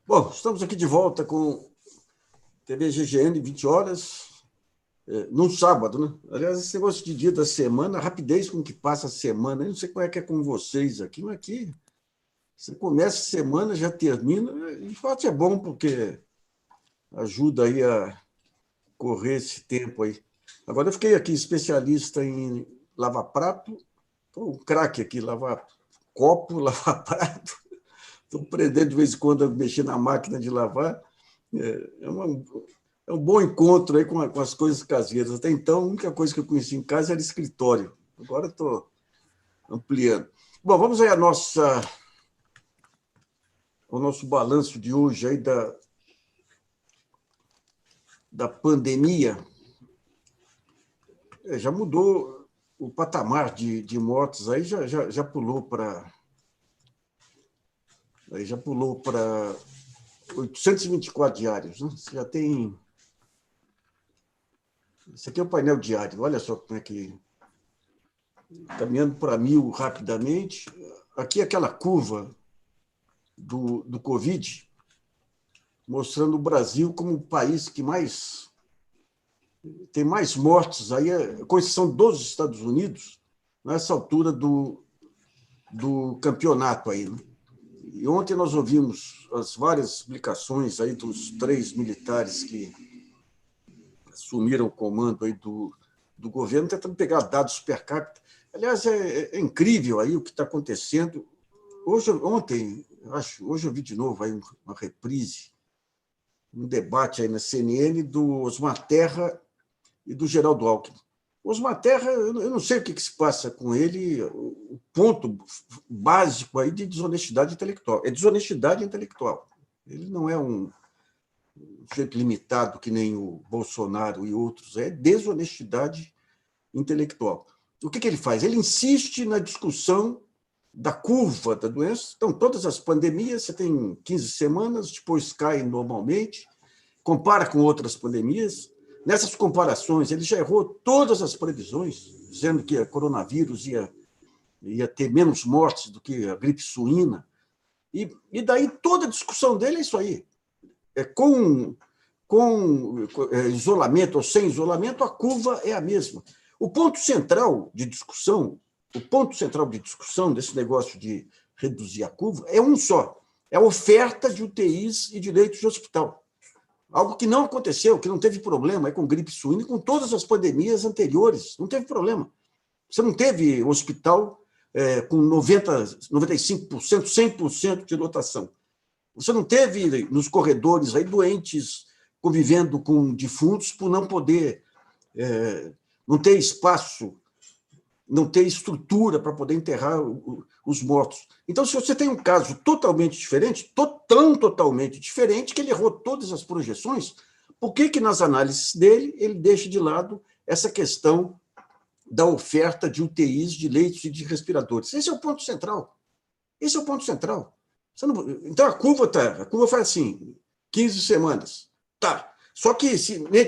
Bom, estamos aqui de volta com TV GGN, 20 horas, num sábado, né? Aliás, esse negócio de dia da semana, a rapidez com que passa a semana, eu não sei como é que é com vocês aqui, mas aqui você começa a semana, já termina, e de fato é bom, porque ajuda aí a correr esse tempo aí. Agora, eu fiquei aqui especialista em lavar prato, estou um craque aqui, lavar copo, lavar prato, estou aprendendo de vez em quando a mexer na máquina de lavar. É um bom encontro aí com as coisas caseiras. Até então, a única coisa que eu conheci em casa era escritório. Agora estou ampliando. Bom, vamos aí ao nosso balanço de hoje aí da pandemia. Já mudou o patamar de mortes, aí já pulou para 824 diários. Né? Você já tem... Esse aqui é o painel diário. Olha só como é que... Caminhando para 1.000 rapidamente. Aqui é aquela curva do Covid, mostrando o Brasil como o país que tem mais mortes, aí, com exceção dos Estados Unidos, nessa altura do campeonato aí. Né? E ontem nós ouvimos as várias explicações aí dos 3 militares que assumiram o comando aí do governo, tentando pegar dados per capita. Aliás, é incrível aí o que está acontecendo. Hoje eu vi de novo aí uma reprise, um debate aí na CNN do Osmar Terra e do Geraldo Alckmin. O Osmar Terra, eu não sei o que se passa com ele, o ponto básico aí de desonestidade intelectual. É desonestidade intelectual. Ele não é um sujeito limitado que nem o Bolsonaro e outros, é desonestidade intelectual. O que ele faz? Ele insiste na discussão da curva da doença. Então, todas as pandemias, você tem 15 semanas, depois cai normalmente, compara com outras pandemias. Nessas comparações, ele já errou todas as previsões, dizendo que a coronavírus ia ter menos mortes do que a gripe suína. E daí toda a discussão dele é isso aí. Com isolamento ou sem isolamento, a curva é a mesma. O ponto central de discussão desse negócio de reduzir a curva é um só: é a oferta de UTIs e de leitos de hospital. Algo que não aconteceu, que não teve problema com gripe suína e com todas as pandemias anteriores. Não teve problema. Você não teve hospital com 90%, 95%, 100% de lotação. Você não teve nos corredores aí doentes convivendo com defuntos por não poder, não ter espaço, não ter estrutura para poder enterrar os mortos. Então, se você tem um caso totalmente diferente, tão totalmente diferente, que ele errou todas as projeções, por que nas análises dele ele deixa de lado essa questão da oferta de UTIs, de leitos e de respiradores? Esse é o ponto central. Esse é o ponto central. Então, a curva faz assim, 15 semanas. Tá. Só que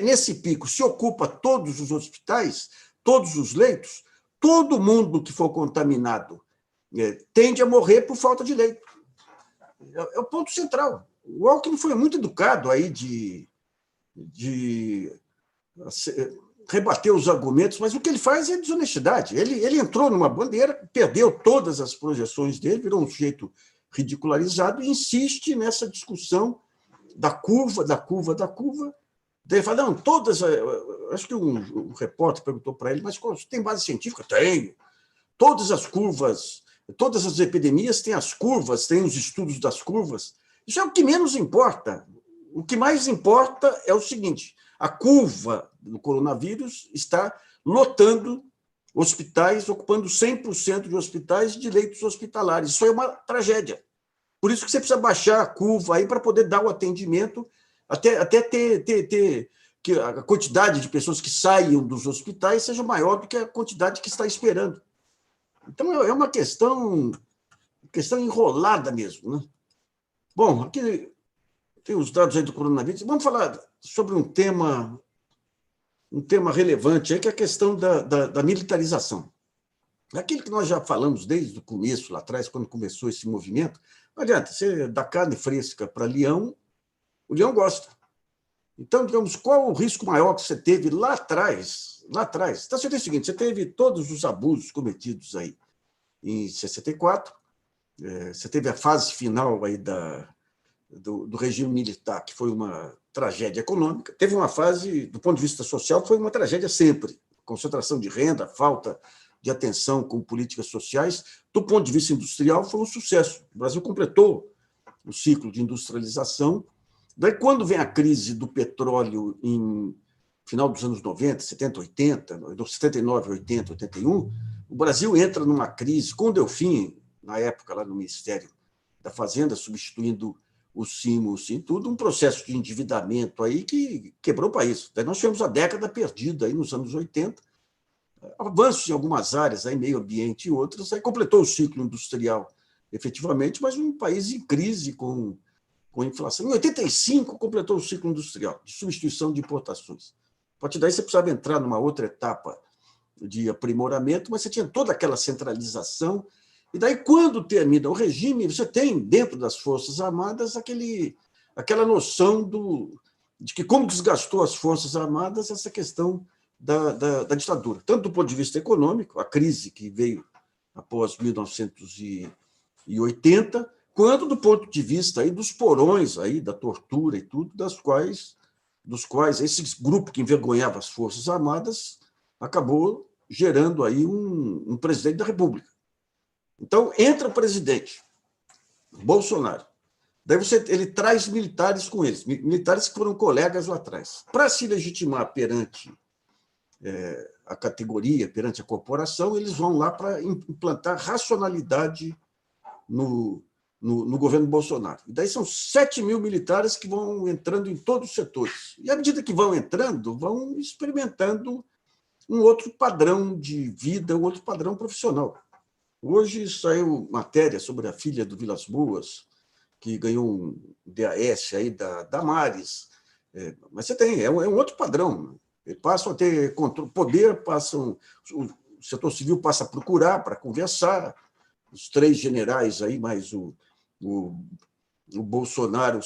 nesse pico, se ocupa todos os hospitais, todos os leitos, todo mundo que for contaminado tende a morrer por falta de leito. É o ponto central. O Alckmin foi muito educado aí de rebater os argumentos, mas o que ele faz é desonestidade. Ele entrou numa bandeira, perdeu todas as projeções dele, virou um sujeito ridicularizado e insiste nessa discussão da curva. Daí ele fala, não, todas... Acho que um repórter perguntou para ele, mas tem base científica? Tem. Todas as curvas, todas as epidemias têm as curvas, têm os estudos das curvas. Isso é o que menos importa. O que mais importa é o seguinte: a curva do coronavírus está lotando hospitais, ocupando 100% de hospitais e de leitos hospitalares. Isso é uma tragédia. Por isso que você precisa baixar a curva aí para poder dar o atendimento, até ter que a quantidade de pessoas que saiam dos hospitais seja maior do que a quantidade que está esperando. Então, é uma questão enrolada mesmo. Né? Bom, aqui tem os dados aí do coronavírus. Vamos falar sobre um tema relevante, aí, que é a questão da militarização. Aquilo que nós já falamos desde o começo, lá atrás, quando começou esse movimento, Não adianta, você dá carne fresca para leão, o leão gosta. Então, digamos, qual o risco maior que você teve lá atrás? Lá atrás. Então, você tem o seguinte, você teve todos os abusos cometidos aí em 64, você teve a fase final aí do regime militar, que foi uma tragédia econômica, teve uma fase, do ponto de vista social, que foi uma tragédia sempre, concentração de renda, falta de atenção com políticas sociais. Do ponto de vista industrial, foi um sucesso. O Brasil completou o ciclo de industrialização. Daí, quando vem a crise do petróleo em final dos anos 90, 70, 80, 79, 80, 81, o Brasil entra numa crise com o Delfim, na época, lá no Ministério da Fazenda, substituindo o CIMO, tudo um processo de endividamento aí que quebrou o país. Daí nós tivemos a década perdida aí nos anos 80, avanços em algumas áreas, aí, meio ambiente e outras, aí completou o ciclo industrial, efetivamente, mas um país em crise com inflação. Em 85, completou o ciclo industrial, de substituição de importações. A partir daí, você precisava entrar numa outra etapa de aprimoramento, mas você tinha toda aquela centralização. E daí, quando termina o regime, você tem, dentro das Forças Armadas, aquela noção de que, como desgastou as Forças Armadas, essa questão da ditadura, tanto do ponto de vista econômico, a crise que veio após 1980, quanto do ponto de vista aí dos porões, aí, da tortura e tudo, dos quais esse grupo que envergonhava as Forças Armadas acabou gerando aí um presidente da República. Então, entra o presidente Bolsonaro. Daí ele traz militares com eles, militares que foram colegas lá atrás, para se legitimar perante a categoria, perante a corporação, eles vão lá para implantar racionalidade no governo Bolsonaro. E daí são 7 mil militares que vão entrando em todos os setores. E, à medida que vão entrando, vão experimentando um outro padrão de vida, um outro padrão profissional. Hoje saiu matéria sobre a filha do Vilas Boas, que ganhou um DAS aí da Damares. Mas você tem, é um outro padrão. Eles passam a ter poder, o setor civil passa a procurar para conversar, os 3 generais aí, mais o Bolsonaro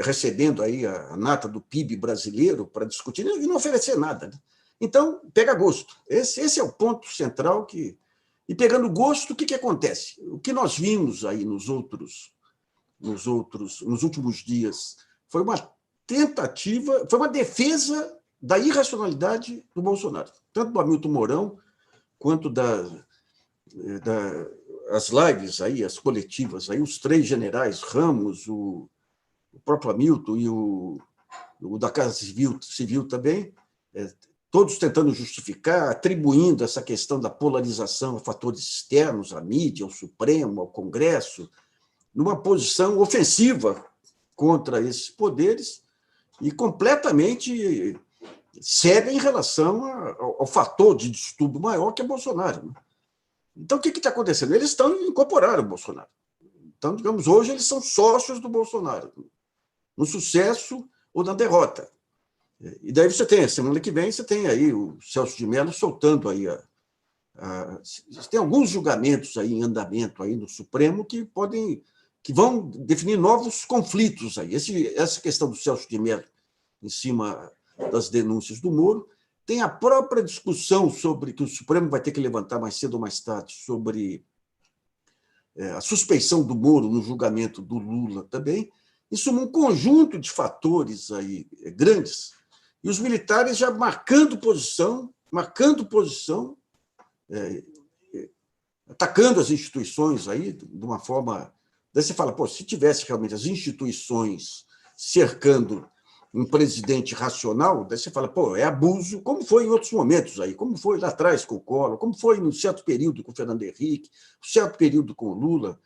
recebendo aí a nata do PIB brasileiro para discutir e não oferecer nada. Né? Então, pega gosto. Esse é o ponto central que... E pegando gosto, o que acontece? O que nós vimos aí nos últimos dias foi uma tentativa, foi uma defesa da irracionalidade do Bolsonaro, tanto do Hamilton Mourão quanto as lives aí, as coletivas aí, os 3 generais, Ramos, o próprio Hamilton e o da Casa Civil também, todos tentando justificar, atribuindo essa questão da polarização a fatores externos, à mídia, ao Supremo, ao Congresso, numa posição ofensiva contra esses poderes e completamente cega em relação ao fator de distúrbio maior que é Bolsonaro. Né? Então, o que está acontecendo? Eles incorporaram o Bolsonaro. Então, digamos, hoje eles são sócios do Bolsonaro, no sucesso ou na derrota. E daí você tem, semana que vem, você tem aí o Celso de Mello soltando aí tem alguns julgamentos aí em andamento aí no Supremo que vão definir novos conflitos aí. Essa questão do Celso de Mello em cima das denúncias do Moro, tem a própria discussão sobre que o Supremo vai ter que levantar mais cedo ou mais tarde sobre a suspeição do Moro no julgamento do Lula também. Isso um conjunto de fatores aí grandes, e os militares já marcando posição, atacando as instituições aí de uma forma... Daí você fala, se tivesse realmente as instituições cercando um presidente racional, daí você fala, é abuso, como foi em outros momentos aí, como foi lá atrás com o Collor, como foi em um certo período com o Fernando Henrique, um certo período com o Lula,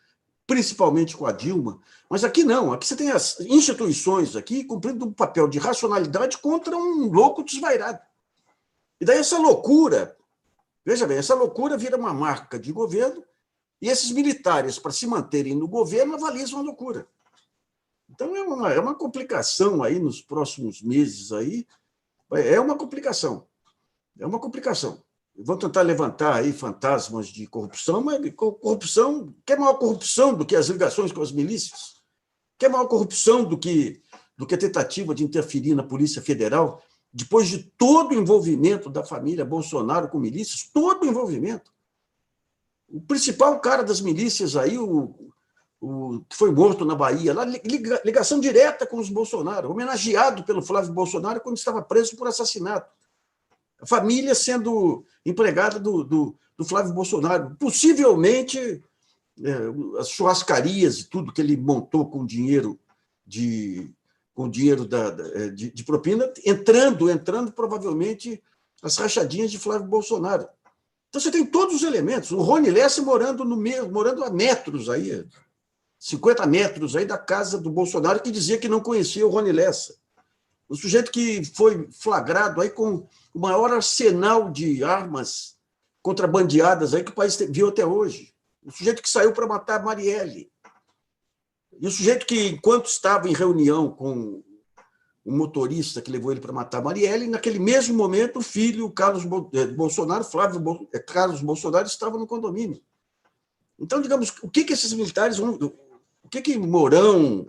principalmente com a Dilma. Mas aqui não, aqui você tem as instituições aqui cumprindo um papel de racionalidade contra um louco desvairado. E daí essa loucura, veja bem, essa loucura vira uma marca de governo e esses militares, para se manterem no governo, avalizam a loucura. Então, é uma complicação aí nos próximos meses. Aí, é uma complicação. vão tentar levantar aí fantasmas de corrupção, mas corrupção, quer maior corrupção do que as ligações com as milícias? Quer maior corrupção do que a tentativa de interferir na Polícia Federal, depois de todo o envolvimento da família Bolsonaro com milícias, todo o envolvimento. O principal cara das milícias aí, o que foi morto na Bahia, lá, ligação direta com os Bolsonaro, homenageado pelo Flávio Bolsonaro quando estava preso por assassinato. A família sendo empregada do Flávio Bolsonaro. Possivelmente, as churrascarias e tudo que ele montou com dinheiro de propina, entrando provavelmente as rachadinhas de Flávio Bolsonaro. Então, você tem todos os elementos. O Rony Lessa morando a metros aí, 50 metros aí da casa do Bolsonaro, que dizia que não conhecia o Rony Lessa. O sujeito que foi flagrado aí com o maior arsenal de armas contrabandeadas aí que o país viu até hoje. O sujeito que saiu para matar a Marielle. E o sujeito que, enquanto estava em reunião com o motorista que levou ele para matar a Marielle, naquele mesmo momento, o filho, Carlos Bolsonaro, Carlos Bolsonaro, estava no condomínio. Então, digamos, o que esses militares vão... O que Mourão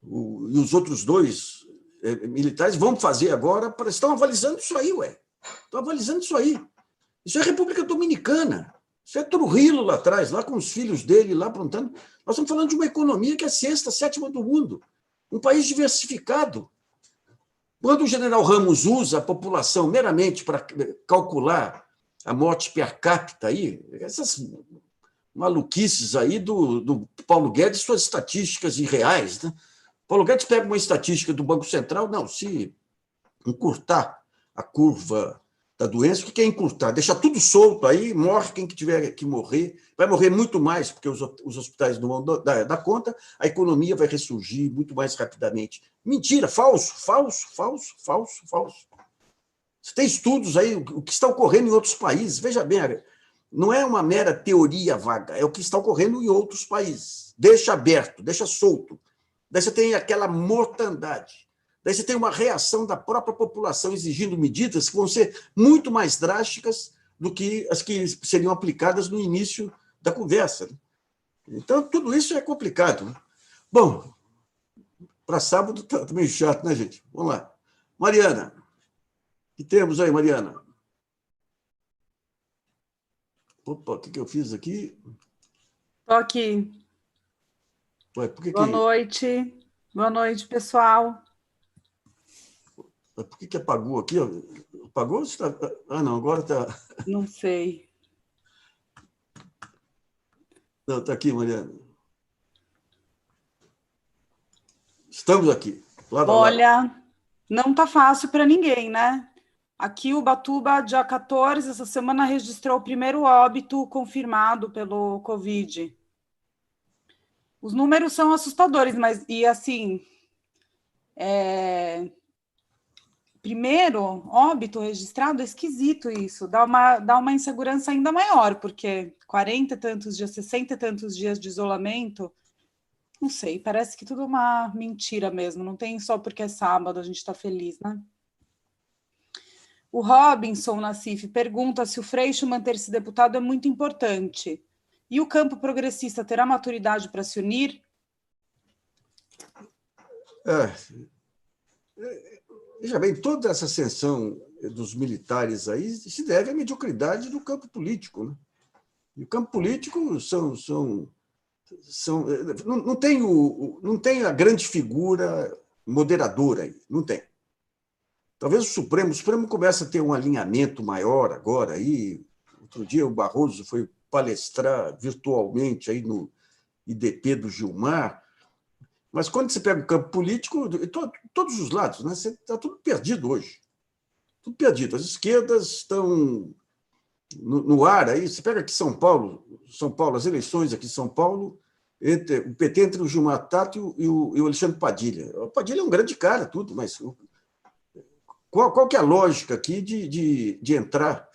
e os outros dois militares vão fazer agora? Estão avalizando isso aí, Estão avalizando isso aí. Isso é República Dominicana. Isso é Trujillo lá atrás, lá com os filhos dele, lá aprontando. Nós estamos falando de uma economia que é a sexta, sétima do mundo. Um país diversificado. Quando o general Ramos usa a população meramente para calcular a morte per capita, aí, essas maluquices aí do Paulo Guedes, suas estatísticas irreais, né? Paulo Guedes pega uma estatística do Banco Central, não, se encurtar a curva da doença, o que é encurtar? Deixar tudo solto aí, morre quem que tiver que morrer, vai morrer muito mais, porque os hospitais não vão dar conta, a economia vai ressurgir muito mais rapidamente. Mentira, falso. Você tem estudos aí, o que está ocorrendo em outros países, veja bem, não é uma mera teoria vaga, é o que está ocorrendo em outros países. Deixa aberto, deixa solto. Daí você tem aquela mortandade. Daí você tem uma reação da própria população exigindo medidas que vão ser muito mais drásticas do que as que seriam aplicadas no início da conversa. Então, tudo isso é complicado. Bom, para sábado está meio chato, né, gente? Vamos lá. Mariana, o que temos aí, Mariana? Opa, o que eu fiz aqui? Estou aqui. Ué, Boa noite. Boa noite, pessoal. Por que apagou aqui? Apagou? Ah, não, agora está... Não sei. Não, está aqui, Mariana. Estamos aqui. Lado Olha, não está fácil para ninguém, né? Aqui, Ubatuba, dia 14, essa semana, registrou o primeiro óbito confirmado pelo Covid. Os números são assustadores, mas, e assim, primeiro óbito registrado, é esquisito isso, dá uma insegurança ainda maior, porque 40 e tantos dias, 60 e tantos dias de isolamento, não sei, parece que tudo é uma mentira mesmo, não tem só porque é sábado, a gente está feliz, né? O Robinson Nassif pergunta se o Freixo manter-se deputado é muito importante. E o campo progressista terá maturidade para se unir? Veja bem, toda essa ascensão dos militares aí se deve à mediocridade do campo político, né? E o campo político não tem a grande figura moderadora aí, não tem. Talvez o Supremo comece a ter um alinhamento maior agora aí. Outro dia o Barroso foi palestrar virtualmente aí no IDP do Gilmar. Mas quando você pega o campo político, todos os lados, né, está tudo perdido hoje. Tudo perdido. As esquerdas estão no ar aí. Você pega aqui São Paulo, as eleições aqui em São Paulo, o PT entre o Gilmar Tato e o Alexandre Padilha. O Padilha é um grande cara, tudo, mas qual que é a lógica aqui de entrar?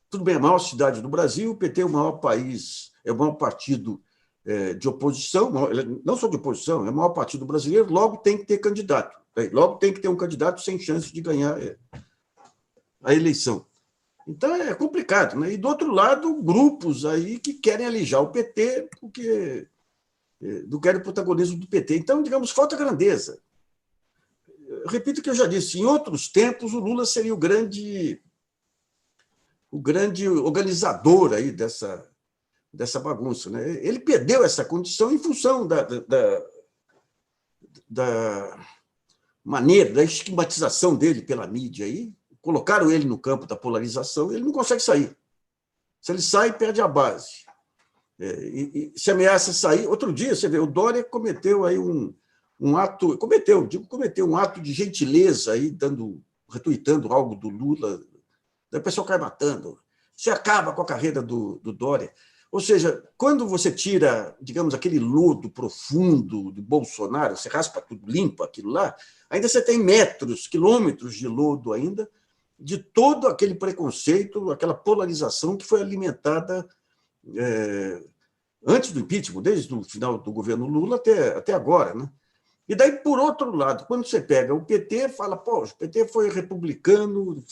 Tudo bem, a maior cidade do Brasil, o PT é o maior país, é o maior partido de oposição, não só de oposição, é o maior partido brasileiro, logo tem que ter candidato. Logo tem que ter um candidato sem chance de ganhar a eleição. Então, é complicado, né? E, do outro lado, grupos aí que querem alijar o PT porque não querem o protagonismo do PT. Então, digamos, falta grandeza. Eu repito o que eu já disse, em outros tempos, o Lula seria o grande organizador aí dessa bagunça, né? Ele perdeu essa condição em função da maneira, da esquematização dele pela mídia. Aí, colocaram ele no campo da polarização e ele não consegue sair. Se ele sai, perde a base. E se ameaça sair. Outro dia, você vê, o Dória cometeu aí um ato, cometeu um ato de gentileza aí, retuitando algo do Lula, daí o pessoal cai matando. Você acaba com a carreira do Dória. Ou seja, quando você tira, digamos, aquele lodo profundo do Bolsonaro, você raspa tudo, limpa aquilo lá, ainda você tem metros, quilômetros de lodo ainda, de todo aquele preconceito, aquela polarização que foi alimentada antes do impeachment, desde o final do governo Lula até agora, né? E daí, por outro lado, quando você pega o PT, fala, pô, o PT foi republicano,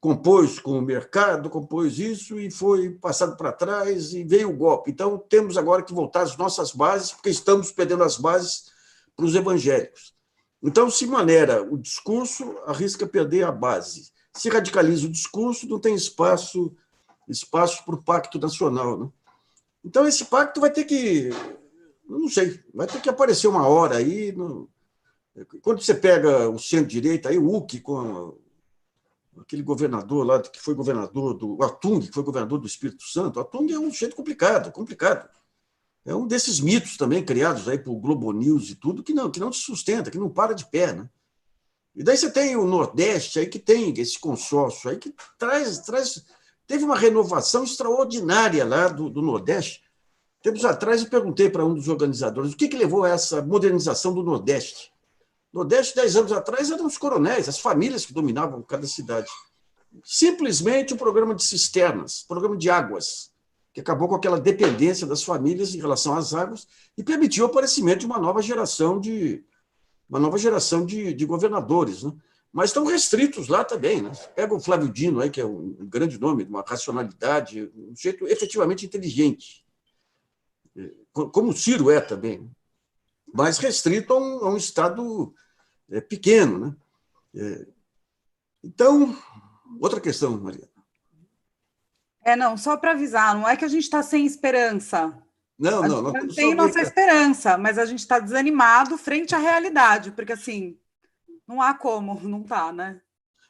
compôs com o mercado, compôs isso e foi passado para trás e veio o golpe. Então, temos agora que voltar às nossas bases, porque estamos perdendo as bases para os evangélicos. Então, se maneira o discurso, arrisca perder a base. Se radicaliza o discurso, não tem espaço para o pacto nacional, né? Então, esse pacto vai ter que, não sei, vai ter que aparecer uma hora aí. Quando você pega o centro-direita, aí o Huck, com aquele governador lá, que foi governador do Atung, que foi governador do Espírito Santo, o Atung é um sujeito complicado. É um desses mitos também criados aí por Globo News e tudo, que não se sustenta, que não para de pé, né? E daí você tem o Nordeste aí, que tem esse consórcio aí, que teve uma renovação extraordinária lá do Nordeste. Tempos atrás eu perguntei para um dos organizadores o que levou a essa modernização do Nordeste. No Nordeste, 10 anos atrás, eram os coronéis, as famílias que dominavam cada cidade. Simplesmente o programa de cisternas, o programa de águas, que acabou com aquela dependência das famílias em relação às águas e permitiu o aparecimento de uma nova geração de governadores, né? Mas estão restritos lá também, né? Pega o Flávio Dino, aí, que é um grande nome, de uma racionalidade, um jeito efetivamente inteligente, como o Ciro é também, mas restrito a um Estado pequeno, né? Então, outra questão, Maria. Não, só para avisar, não é que a gente está sem esperança. Não, a gente não tem nossa esperança, mas a gente está desanimado frente à realidade, porque assim, não há como, não está, né?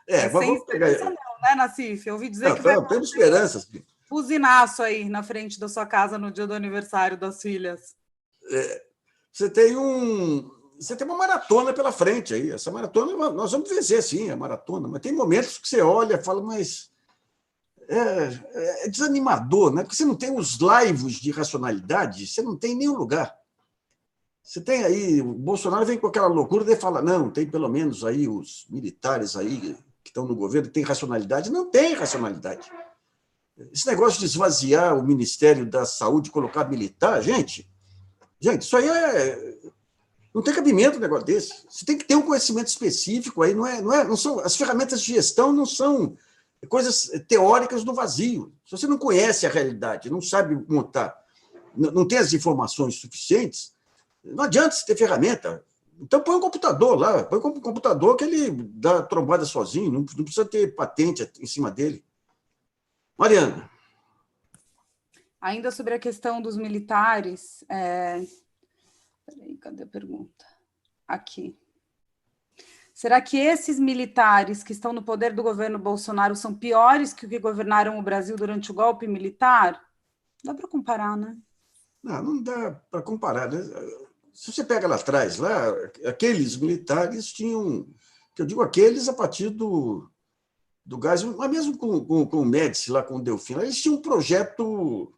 Sem esperança não, né, Nassif? Eu ouvi dizer que vai temos esperanças. Buzinaço aí na frente da sua casa no dia do aniversário das filhas. Você tem uma maratona pela frente aí. Essa maratona, nós vamos vencer, sim, a maratona, mas tem momentos que você olha e fala, mas é desanimador, né? Porque você não tem os laivos de racionalidade, você não tem em nenhum lugar. Você tem aí, o Bolsonaro vem com aquela loucura e fala, não, tem pelo menos aí os militares aí que estão no governo, tem racionalidade. Não tem racionalidade. Esse negócio de esvaziar o Ministério da Saúde, colocar militar, gente, isso aí não tem cabimento um negócio desse. Você tem que ter um conhecimento específico aí, não são, as ferramentas de gestão não são coisas teóricas do vazio. Se você não conhece a realidade, não sabe montar, não tem as informações suficientes, não adianta você ter ferramenta. Então põe um computador lá, põe um computador que ele dá trombada sozinho, não precisa ter patente em cima dele. Mariana. Ainda sobre a questão dos militares, peraí, cadê a pergunta? Aqui. Será que esses militares que estão no poder do governo Bolsonaro são piores que o que governaram o Brasil durante o golpe militar? Dá para comparar, né? Não dá para comparar, né? Se você pega lá atrás, lá, aqueles militares tinham, que eu digo aqueles a partir do gás, mas mesmo com o Médici, lá com o Delfim, eles tinham projetos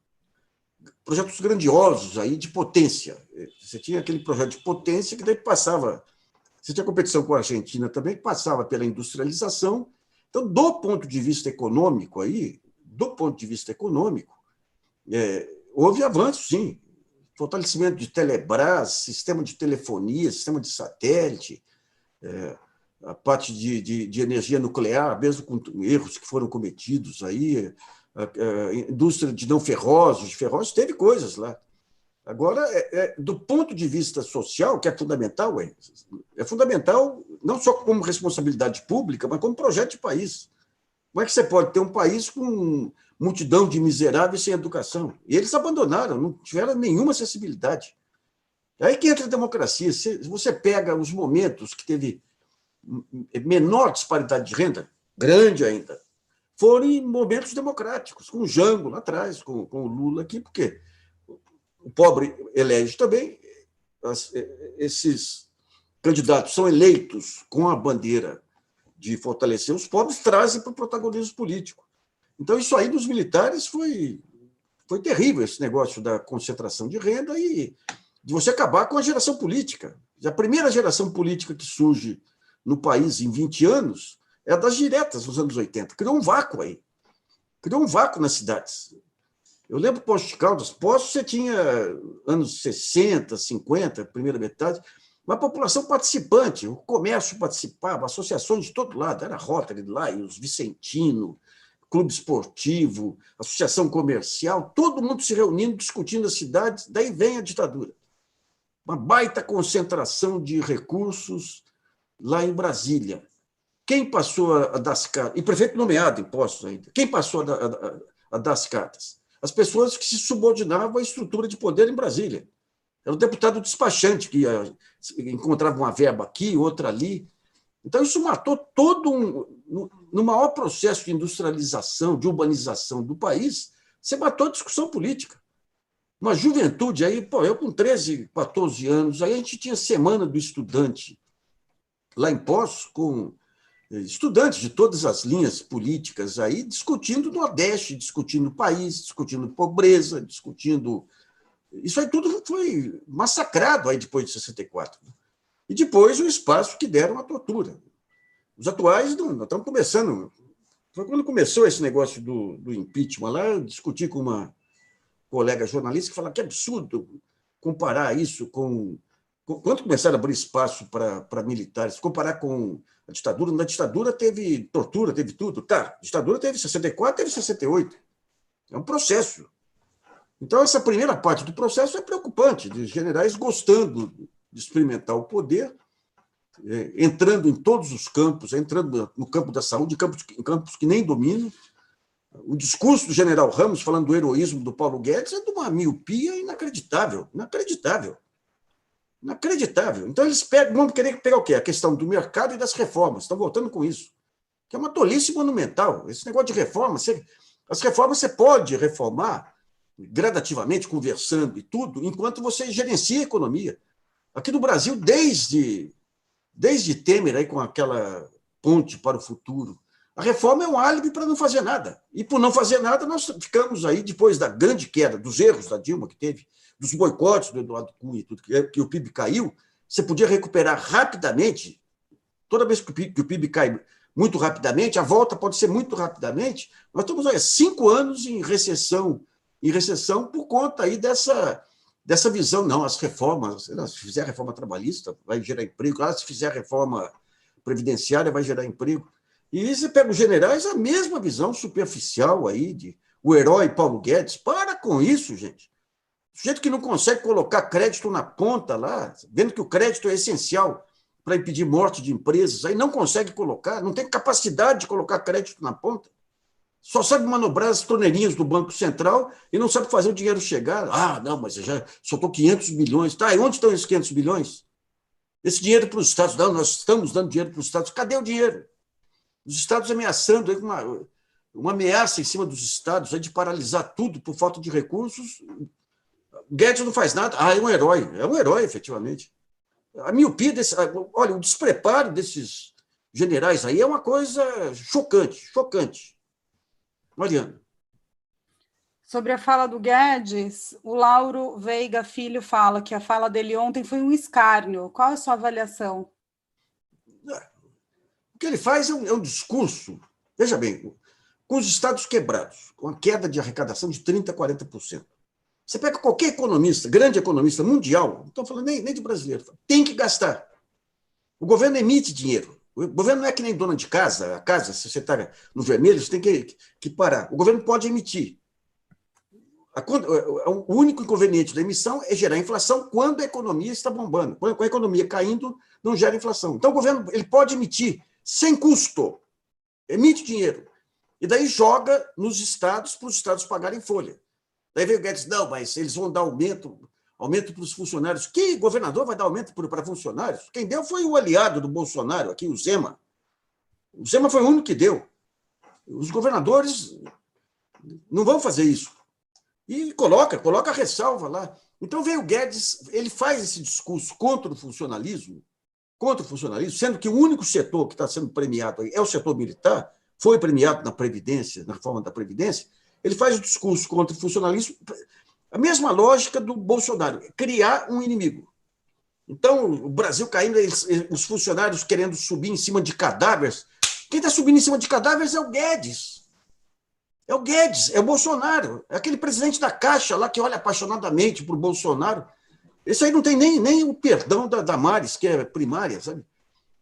grandiosos aí de potência. Você tinha aquele projeto de potência que daí passava. Você tinha competição com a Argentina também, que passava pela industrialização. Então, do ponto de vista econômico, houve avanço, sim. Fortalecimento de Telebrás, sistema de telefonia, sistema de satélite, a parte de energia nuclear, mesmo com erros que foram cometidos aí, a indústria de não ferrosos, de ferrosos, teve coisas lá. Agora, do ponto de vista social, que é fundamental não só como responsabilidade pública, mas como projeto de país. Como é que você pode ter um país com multidão de miseráveis sem educação? E eles abandonaram, não tiveram nenhuma acessibilidade. É aí que entra a democracia. Se você pega os momentos que teve menor disparidade de renda, grande ainda, foram em momentos democráticos, com o Jango lá atrás, com o Lula aqui, porque o pobre elege também, esses candidatos são eleitos com a bandeira de fortalecer os pobres, trazem para o protagonismo político. Então, isso aí dos militares foi terrível, esse negócio da concentração de renda e de você acabar com a geração política. A primeira geração política que surge no país em 20 anos é a das diretas, nos anos 80. Criou um vácuo aí. Criou um vácuo nas cidades. Eu lembro Poços de Caldas. Poços você tinha anos 60, 50, primeira metade, uma população participante, o comércio participava, associações de todo lado, era a Rotary lá, e os Vicentino, clube esportivo, associação comercial, todo mundo se reunindo, discutindo as cidades, daí vem a ditadura. Uma baita concentração de recursos lá em Brasília. Quem passou a dar as cartas? E prefeito nomeado em Poços ainda. Quem passou a dar as cartas? As pessoas que se subordinavam à estrutura de poder em Brasília. Era o deputado despachante que encontrava uma verba aqui, outra ali. Então, isso matou no maior processo de industrialização, de urbanização do país, você matou a discussão política. Uma juventude aí, eu com 13, 14 anos, aí a gente tinha Semana do Estudante lá em Poços, com estudantes de todas as linhas políticas aí, discutindo o Nordeste, discutindo o país, discutindo pobreza, discutindo... Isso aí tudo foi massacrado aí depois de 64. E depois o espaço que deram à tortura. Os atuais não estão começando. Foi quando começou esse negócio do impeachment lá, eu discuti com uma colega jornalista que falava que é absurdo comparar isso com... Quando começaram a abrir espaço para militares, comparar com a ditadura, na ditadura teve tortura, teve tudo. Tá, a ditadura teve 64, teve 68. É um processo. Então, essa primeira parte do processo é preocupante, de generais gostando de experimentar o poder, entrando em todos os campos, entrando no campo da saúde, em campos que nem dominam. O discurso do general Ramos, falando do heroísmo do Paulo Guedes, é de uma miopia inacreditável. Inacreditável. Inacreditável. Então, eles vão querer pegar o quê? A questão do mercado e das reformas. Estão voltando com isso. Que é uma tolice monumental. Esse negócio de reforma, as reformas você pode reformar gradativamente, conversando e tudo, enquanto você gerencia a economia. Aqui no Brasil, desde Temer, aí, com aquela ponte para o futuro, a reforma é um álibi para não fazer nada. E, por não fazer nada, nós ficamos aí, depois da grande queda, dos erros da Dilma que teve, dos boicotes do Eduardo Cunha e tudo, que o PIB caiu, você podia recuperar rapidamente. Toda vez que o PIB cai muito rapidamente, a volta pode ser muito rapidamente. Nós estamos, 5 anos em recessão por conta aí dessa visão. Não, as reformas, se fizer a reforma trabalhista, vai gerar emprego, se fizer a reforma previdenciária, vai gerar emprego. E você pega os generais, a mesma visão superficial aí de o herói Paulo Guedes. Para com isso, gente. O sujeito que não consegue colocar crédito na ponta lá, vendo que o crédito é essencial para impedir morte de empresas, aí não consegue colocar, não tem capacidade de colocar crédito na ponta. Só sabe manobrar as torneirinhas do Banco Central e não sabe fazer o dinheiro chegar. Ah, não, mas eu já soltou 500 bilhões. Tá, e onde estão esses 500 bilhões? Esse dinheiro para os Estados. Não, nós estamos dando dinheiro para os Estados. Cadê o dinheiro? Os Estados ameaçando, uma ameaça em cima dos Estados de paralisar tudo por falta de recursos. Guedes não faz nada. Ah, é um herói, efetivamente. A miopia olha, o despreparo desses generais aí é uma coisa chocante. Mariana. Sobre a fala do Guedes, o Lauro Veiga Filho fala que a fala dele ontem foi um escárnio. Qual é a sua avaliação? O que ele faz é um discurso, veja bem, com os estados quebrados, com a queda de arrecadação de 30% a 40%. Você pega qualquer economista, grande economista mundial, não estou falando nem de brasileiro, tem que gastar. O governo emite dinheiro. O governo não é que nem dona de casa. A casa, se você está no vermelho, você tem que parar. O governo pode emitir. O único inconveniente da emissão é gerar inflação quando a economia está bombando. Com a economia caindo, não gera inflação. Então, o governo ele pode emitir sem custo. Emite dinheiro. E daí joga nos estados para os estados pagarem folha. Daí vem o Guedes, não, mas eles vão dar aumento para os funcionários. Que governador vai dar aumento para funcionários? Quem deu foi o aliado do Bolsonaro, aqui, o Zema. O Zema foi o único que deu. Os governadores não vão fazer isso. E coloca a ressalva lá. Então vem o Guedes, ele faz esse discurso contra o funcionalismo, sendo que o único setor que está sendo premiado aí é o setor militar, foi premiado na Previdência, na reforma da Previdência. Ele faz o discurso contra o funcionalismo, a mesma lógica do Bolsonaro, criar um inimigo. Então, o Brasil caindo, os funcionários querendo subir em cima de cadáveres. Quem está subindo em cima de cadáveres é o Guedes. É o Guedes, é o Bolsonaro, é aquele presidente da Caixa lá que olha apaixonadamente para o Bolsonaro. Esse aí não tem nem o perdão da Damares, que é primária, sabe?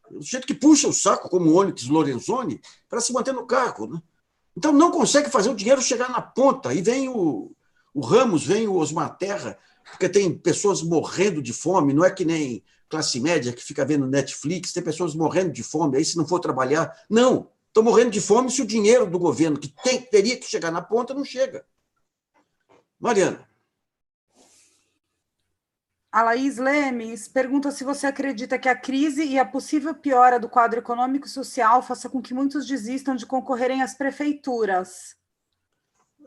O jeito que puxa o saco, como o Onyx Lorenzoni, para se manter no cargo. Né? Então, não consegue fazer o dinheiro chegar na ponta. E vem o Ramos, vem o Osmar Terra, porque tem pessoas morrendo de fome, não é que nem classe média que fica vendo Netflix, tem pessoas morrendo de fome, aí se não for trabalhar... Não, estão morrendo de fome se o dinheiro do governo, que teria que chegar na ponta, não chega. Mariana. A Laís Lemes pergunta se você acredita que a crise e a possível piora do quadro econômico e social faça com que muitos desistam de concorrerem às prefeituras.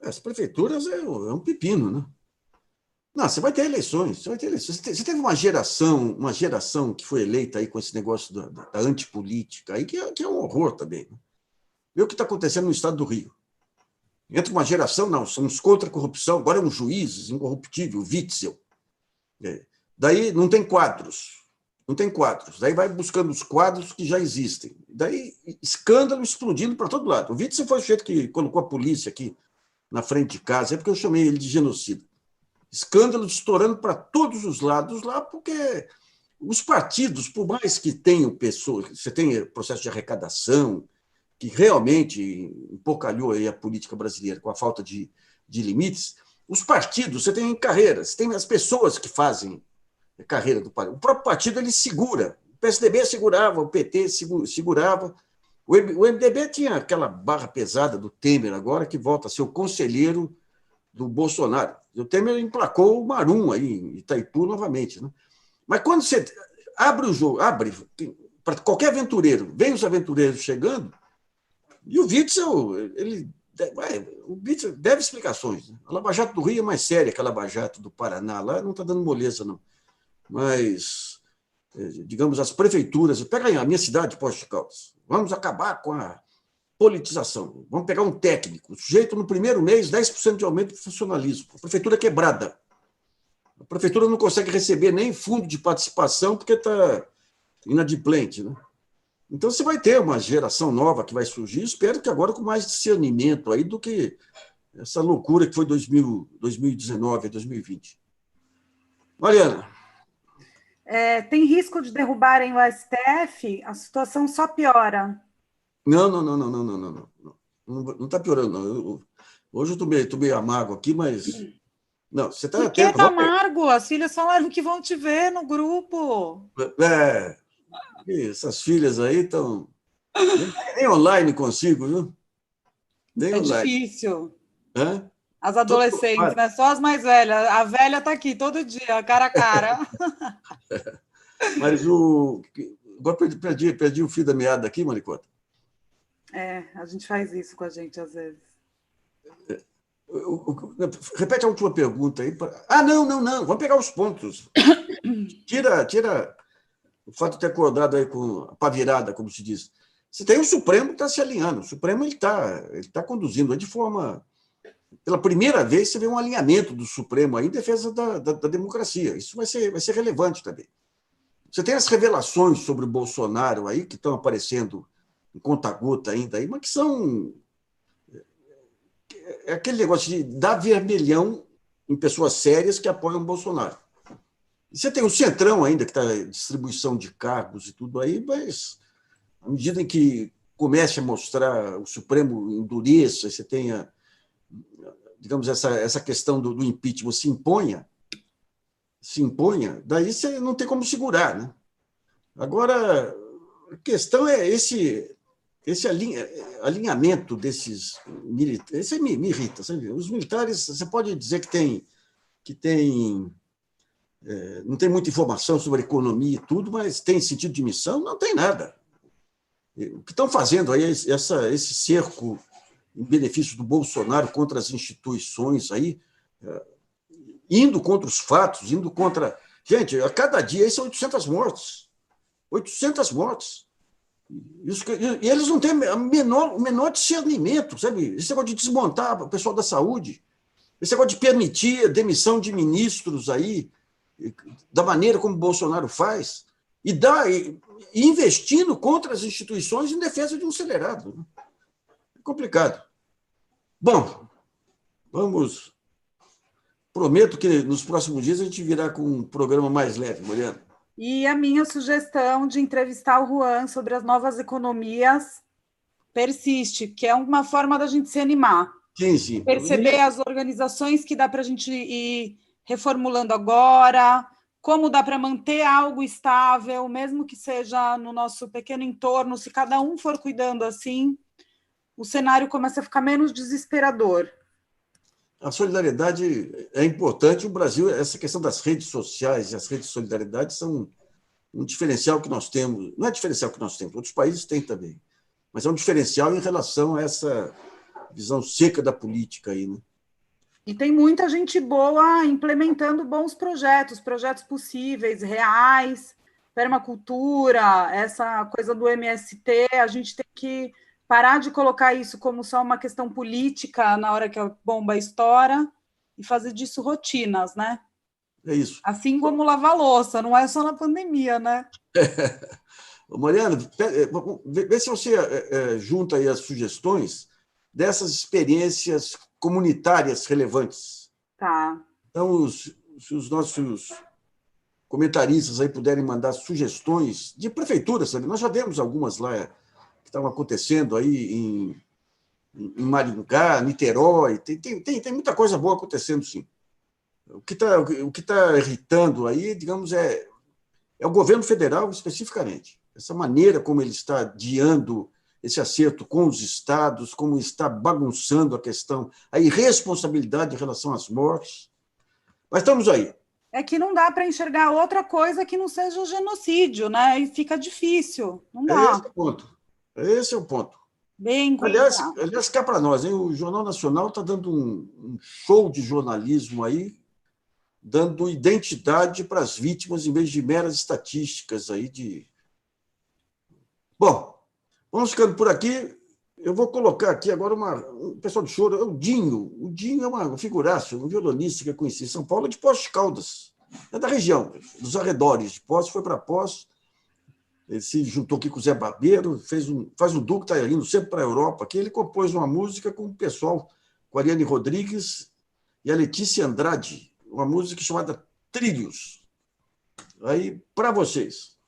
As prefeituras é um pepino, né? Não, você vai ter eleições, Você teve uma geração que foi eleita aí com esse negócio da antipolítica, aí, que é um horror também. Né? Vê o que está acontecendo no estado do Rio. Entra uma geração, não, somos contra a corrupção, agora é um juiz incorruptível, Witzel. Daí não tem quadros, daí vai buscando os quadros que já existem. Daí escândalo explodindo para todo lado. O Witzel foi o jeito que colocou a polícia aqui na frente de casa, é porque eu chamei ele de genocida. Escândalo estourando para todos os lados lá, porque os partidos, por mais que tenham pessoas, você tem processo de arrecadação, que realmente empocalhou aí a política brasileira com a falta de limites, os partidos, você tem carreiras, você tem as pessoas que fazem a carreira do partido. O próprio partido ele segura. O PSDB segurava, o PT segurava. O MDB tinha aquela barra pesada do Temer agora, que volta a ser o conselheiro do Bolsonaro. O Temer emplacou o Marum aí em Itaipu novamente. Né? Mas quando você abre o jogo, para qualquer aventureiro, vem os aventureiros chegando, e o Witzel, o Witzel deve explicações. Né? A Lava Jato do Rio é mais séria que a Lava Jato do Paraná, lá não está dando moleza, não. Mas, digamos, as prefeituras, pega aí a minha cidade, Poços de Caldas, vamos acabar com a politização, vamos pegar um técnico, o sujeito no primeiro mês, 10% de aumento de funcionalismo, a prefeitura quebrada. A prefeitura não consegue receber nem fundo de participação porque está inadimplente, né? Então, você vai ter uma geração nova que vai surgir, espero que agora com mais discernimento aí do que essa loucura que foi 2019 a 2020. Mariana. Tem risco de derrubarem o STF? A situação só piora. Não. Não está piorando, não. Hoje eu tomei amargo aqui, mas... Não, você está atento. Por que está amargo? As filhas falaram que vão te ver no grupo. Essas filhas aí estão... Nem online consigo, viu? Nem online. Difícil. Hã? As adolescentes, né? Só as mais velhas. A velha está aqui todo dia, cara a cara. Mas agora perdi o fio da meada aqui, Maricota. A gente faz isso com a gente às vezes. Repete a última pergunta aí. Não. Vamos pegar os pontos. Tira o fato de ter acordado aí com a pá virada, como se diz. Você tem o Supremo que está se alinhando. O Supremo ele tá conduzindo de forma... Pela primeira vez, você vê um alinhamento do Supremo aí em defesa da democracia. Isso vai ser relevante também. Você tem as revelações sobre o Bolsonaro aí, que estão aparecendo em conta-gota ainda, aí, mas que são... É aquele negócio de dar vermelhão em pessoas sérias que apoiam o Bolsonaro. E você tem o Centrão ainda, que está em distribuição de cargos e tudo aí, mas à medida em que comece a mostrar, o Supremo endureça, você tenha, digamos, essa questão do impeachment se imponha, daí você não tem como segurar, né? Agora, a questão é esse alinhamento desses militares. Isso me irrita. Sabe? Os militares, você pode dizer que não tem muita informação sobre economia e tudo, mas tem sentido de missão? Não tem nada. O que estão fazendo aí, esse cerco em benefício do Bolsonaro contra as instituições aí, indo contra os fatos, indo contra... Gente, a cada dia aí são 800 mortes. 800 mortes. E eles não têm o menor discernimento, sabe? Esse negócio de desmontar o pessoal da saúde, esse negócio de permitir a demissão de ministros aí, da maneira como o Bolsonaro faz, e investindo contra as instituições em defesa de um acelerado. É complicado. Bom, vamos... Prometo que nos próximos dias a gente virá com um programa mais leve, Mariana. E a minha sugestão de entrevistar o Juan sobre as novas economias persiste, que é uma forma da gente se animar. Sim. Perceber as organizações que dá para a gente ir reformulando agora, como dá para manter algo estável, mesmo que seja no nosso pequeno entorno, se cada um for cuidando assim, o cenário começa a ficar menos desesperador. A solidariedade é importante. O Brasil, essa questão das redes sociais e as redes de solidariedade são um diferencial que nós temos. Não é diferencial que nós temos, outros países têm também, mas é um diferencial em relação a essa visão seca da política aí, né? E tem muita gente boa implementando bons projetos possíveis, reais, permacultura, essa coisa do MST, a gente tem que parar de colocar isso como só uma questão política na hora que a bomba estoura e fazer disso rotinas, né? É isso. Assim como lavar louça, não é só na pandemia, né? Mariana, vê se você junta aí as sugestões dessas experiências comunitárias relevantes. Tá. Então, se os nossos comentaristas aí puderem mandar sugestões de prefeituras, sabe? Nós já demos algumas lá que estavam acontecendo aí em Maringá, Niterói, tem muita coisa boa acontecendo, sim. O que tá irritando aí, digamos, é o governo federal especificamente. Essa maneira como ele está adiando esse acerto com os estados, como está bagunçando a questão, a irresponsabilidade em relação às mortes. Mas estamos aí. É que não dá para enxergar outra coisa que não seja o genocídio, né? E fica difícil, não dá. Esse é o ponto. Esse é o ponto. Bem aliás, cá para nós, hein? O Jornal Nacional está dando um show de jornalismo aí, dando identidade para as vítimas em vez de meras estatísticas aí de... Bom, vamos ficando por aqui. Eu vou colocar aqui agora um pessoal de choro, é o Dinho. O Dinho é uma figuraça, um violonista que eu conheci em São Paulo, de Poços de Caldas. É da região, dos arredores de Poços, foi para Poços. Ele se juntou aqui com o Zé Barbeiro, faz um duo que está indo sempre para a Europa. Aqui ele compôs uma música com o pessoal, com a Ariane Rodrigues e a Letícia Andrade, uma música chamada Trilhos. Aí, para vocês.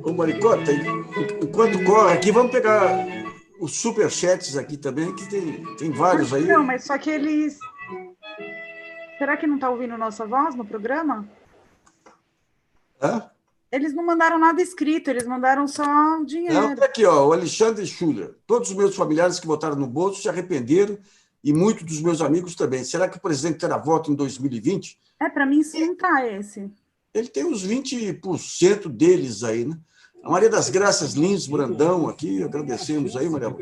Ô, Maricota, enquanto corre aqui, vamos pegar os superchats aqui também, que tem vários aí. Não, mas só que eles... Será que não está ouvindo nossa voz no programa? Hã? Eles não mandaram nada escrito, eles mandaram só dinheiro. Não, tá aqui, ó, o Alexandre Schuller. Todos os meus familiares que votaram no bolso se arrependeram e muitos dos meus amigos também. Será que o presidente terá voto em 2020? Para mim sim tá esse. Ele tem uns 20% deles aí, né? A Maria das Graças Lins Brandão aqui, agradecemos aí, Maria.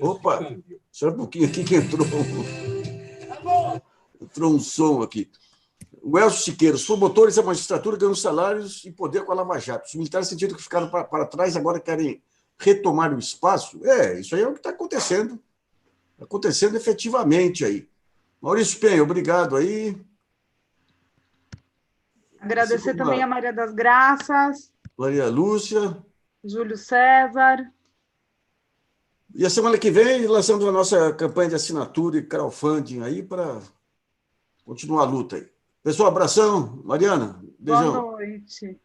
Opa, só um pouquinho aqui que entrou um som aqui. O Elcio Siqueira, os promotores da magistratura ganham salários e poder com a Lava Jato. Os militares sentiram que ficaram para trás, agora querem retomar o espaço. Isso aí é o que está acontecendo. Acontecendo efetivamente aí. Maurício Penha, obrigado aí. Agradecer também a Maria das Graças. Maria Lúcia. Júlio César. E a semana que vem lançamos a nossa campanha de assinatura e crowdfunding aí para continuar a luta aí. Pessoal, abração. Mariana, beijão. Boa noite.